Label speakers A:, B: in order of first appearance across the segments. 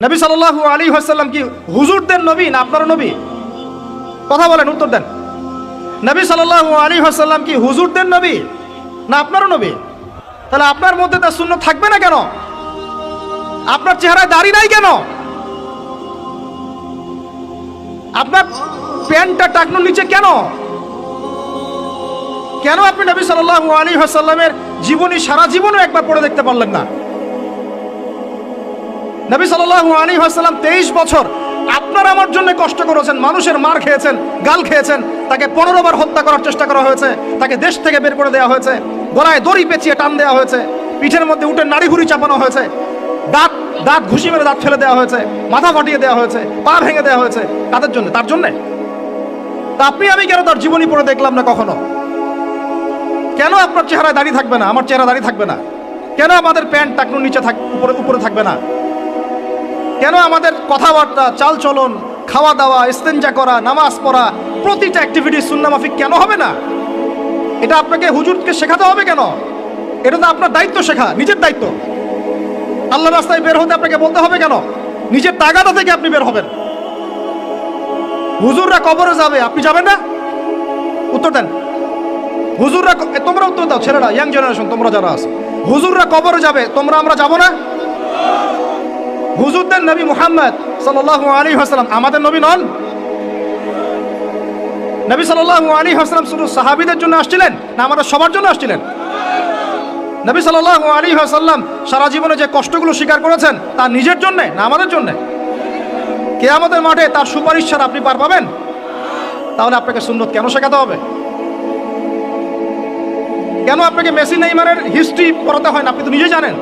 A: নবী সাল্লাল্লাহু আলাইহি ওয়াসাল্লাম কি হুজুরদের নবী না আপনার নবী? কথা বলেন, উত্তর দেন। নবী সাল্লাল্লাহু আলাইহি ওয়াসাল্লাম কি হুজুরদের নবী না আপনার নবী? তাহলে আপনার মধ্যে তার সুন্নাত থাকবে না কেন? আপনার চেহারায় দাড়ি নাই কেন? আপনার প্যান্টটা টাকনুর নিচে কেন? কেন আপনি নবী সাল্লাল্লাহু আলাইহি ওয়াসাল্লামের জীবনী সারা জীবনও একবার পড়ে দেখতে পারলেন না? নবী সাল্লাল্লাহু আলাইহি ওয়াসাল্লাম 23 বছর আপনার আমার জন্য কষ্ট করেছেন, মানুষের মার খেয়েছেন, গাল খেয়েছেন, তাকে 15 বার হত্যা করার চেষ্টা করা হয়েছে, তাকে দেশ থেকে বের করে দেওয়া হয়েছে, গলায় দড়ি পেঁচিয়ে টান দেওয়া হয়েছে, পিঠের মধ্যে উঠে নাড়ি ভুড়ি চাপানো হয়েছে, দাঁত দাঁত ঘুষি মেরে দাঁত ফেলে দেওয়া হয়েছে, মাথা ফাটিয়ে দেওয়া হয়েছে, পা ভেঙে দেওয়া হয়েছে। কাদের জন্য? তার জন্যে। তা আপনি আমি কেন তার জীবনী পড়ে দেখলাম না কখনো? কেন আপনার চেহারায় দাড়ি থাকবে না, আমার চেহারা দাড়ি থাকবে না? কেন আমাদের প্যান্ট টাকনুর নিচে উপরে থাকবে না? কেন আমাদের কথাবার্তা, চাল চলন, খাওয়া দাওয়া, ইস্তেঞ্জা করা, নামাজ পড়া, প্রতিটা অ্যাক্টিভিটি সুন্নাহ মাফিক কেন হবে না? এটা আপনাকে হুজুরকে শেখাতে হবে কেন? এটা তো আপনার দায়িত্ব, শেখা নিজের দায়িত্ব। আল্লাহর রাস্তায় বের হতে আপনাকে বলতে হবে কেন? নিজের তাগাদা থেকে আপনি বের হবেন। হুজুররা কবরে যাবে, আপনি যাবেন না? উত্তর দেন। হুজুররা, তোমরা উত্তর দাও, ছেলেরা, ইয়াং জেনারেশন, তোমরা যারা আছো, হুজুররা কবরে যাবে, তোমরা আমরা যাব না? হুজুরদের নবী মুহাম্মদ সাল্লাল্লাহু আলাইহি ওয়াসাল্লাম আমাদের নবী নন? নবী সাল্লাল্লাহু আলাইহি ওয়াসাল্লাম শুধু সাহাবীদের জন্য আসছিলেন না আমাদের সবার জন্য আসছিলেন? নবী সাল্লাল্লাহু আলাইহি ওয়াসাল্লাম সারা জীবনে যে কষ্টগুলো স্বীকার করেছেন তা নিজের জন্য না আমাদের জন্য? কিয়ামতের মাঠে তার সুপারিশ ছাড়া আপনি পার পাবেন? তাহলে আপনাকে সুন্নত কেন শেখাতে হবে? কেন আপনাকে মেসি নেইমারের হিস্ট্রি পড়াতে হয় না? আপনি তো নিজেই জানেন।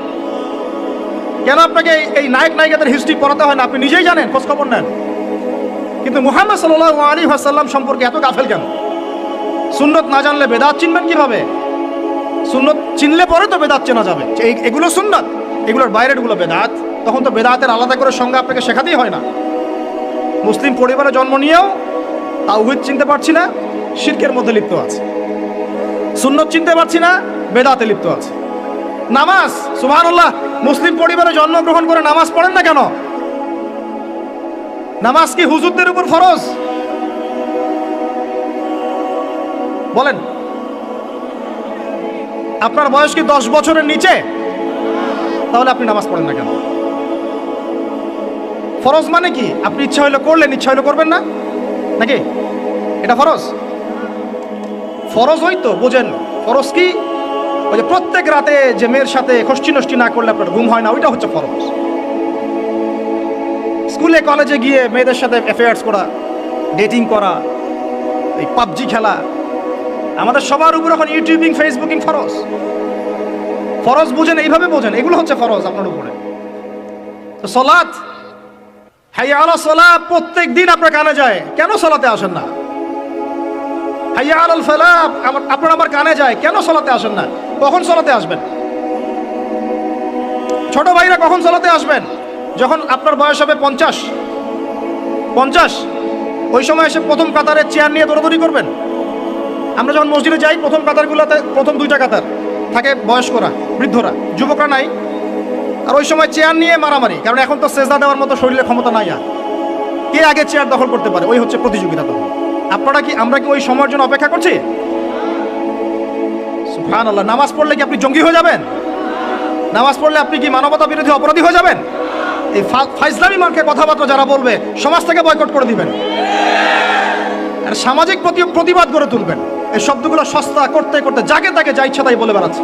A: কেন আপনাকে এই নায়ক নায়িকাদের হিস্ট্রি পড়াতে হয় না? আপনি নিজেই জানেন, খোঁজ খবর নেন। কিন্তু মুহাম্মদ সাল্লাল্লাহু আলাইহি ওয়াসাল্লাম সম্পর্কে এত গাফেল কেন? সুন্নত না জানলে বেদাত চিনবেন কিভাবে? সুন্নত চিনলে পরে তো বেদাত চেনা যাবে। এগুলো সুন্নত, এগুলোর বাইরের গুলো বেদাত। তখন তো বেদাতের আলাদা করে সংজ্ঞা আপনাকে শেখাতেই হয় না। মুসলিম পরিবারে জন্ম নিয়েও তাওহীদ চিনতে পারছি না, শিরকের মধ্যে লিপ্ত আছে। সুন্নত চিনতে পারছি না, বেদাতে লিপ্ত আছে। নামাজ, সুবহানাল্লাহ, মুসলিম পরিবারে জন্মগ্রহণ করে নামাজ পড়েন না কেন? নামাজ কি হুজুরদের উপর ফরজ? বলেন। আপনার বয়স কি 10 বছরের নিচে? তাহলে আপনি নামাজ পড়েন না কেন? ফরজ মানে কি? আপনি ইচ্ছা হইলে করলেন, ইচ্ছা হইলে করবেন না, নাকি? এটা ফরজ? ফরজ হয়তো বোঝেন। ফরজ কি? ওই যে প্রত্যেক রাতে যে মেয়ের সাথে খষ্টি নষ্টি না করলে আপনার ঘুম হয় না, ওইটা হচ্ছে ফরজ। স্কুলে কলেজে গিয়ে মেয়েদের সাথে অ্যাফেয়ার্স করা, ডেটিং করা, এই পাবজি খেলা, আমাদের সবার উপর এখন ইউটিউবিং, ফেসবুকিং ফরজ। ফরজ বুঝেন, এইভাবে বোঝেন, এগুলো হচ্ছে ফরজ আপনার উপরে। তো সালাত, হাইয়া আলা সালাত প্রত্যেক দিন আপনার কানে যায়, কেন সালাতে আসেন না? হাইয়া আলাল ফালাহ আপনার আমার কানে যায়, কেন সালাতে আসেন না? কখন সালাতে আসবেন? ছোট ভাইরা কখন সালাতে আসবেন? যখন আপনার বয়স হবে 50, ওই সময় এসে প্রথম কাতারে চেয়ার নিয়ে দৌড়াদৌড়ি করবেন। আমরা যখন মসজিদে যাই, প্রথম কাতারগুলোতে প্রথম 2টা কাতার থাকে বয়স্করা, বৃদ্ধরা, যুবকরা নাই। আর ওই সময় চেয়ার নিয়ে মারামারি, কারণ এখন তো সেজদা দেওয়ার মতো শরীরে ক্ষমতা নাই। আর কে আগে চেয়ার দখল করতে পারে, ওই হচ্ছে প্রতিযোগিতা। তখন আমরা কি ওই সময়ের জন্য অপেক্ষা করছি? সুবহানাল্লাহ। নামাজ পড়লে কি আপনি জঙ্গি হয়ে যাবেন? নামাজ পড়লে আপনি কি মানবতা বিরোধী অপরাধী হয়ে যাবেন? এই ফাইজলামি মার্কে কথাবার্তা যারা বলবে, সমাজ থেকে বয়কট করে দিবেন আর সামাজিক প্রতিবাদ গড়ে তুলবেন। এই শব্দগুলো সস্তা করতে করতে যাকে তাকে যা ইচ্ছা তাই বলে বেড়াচ্ছে।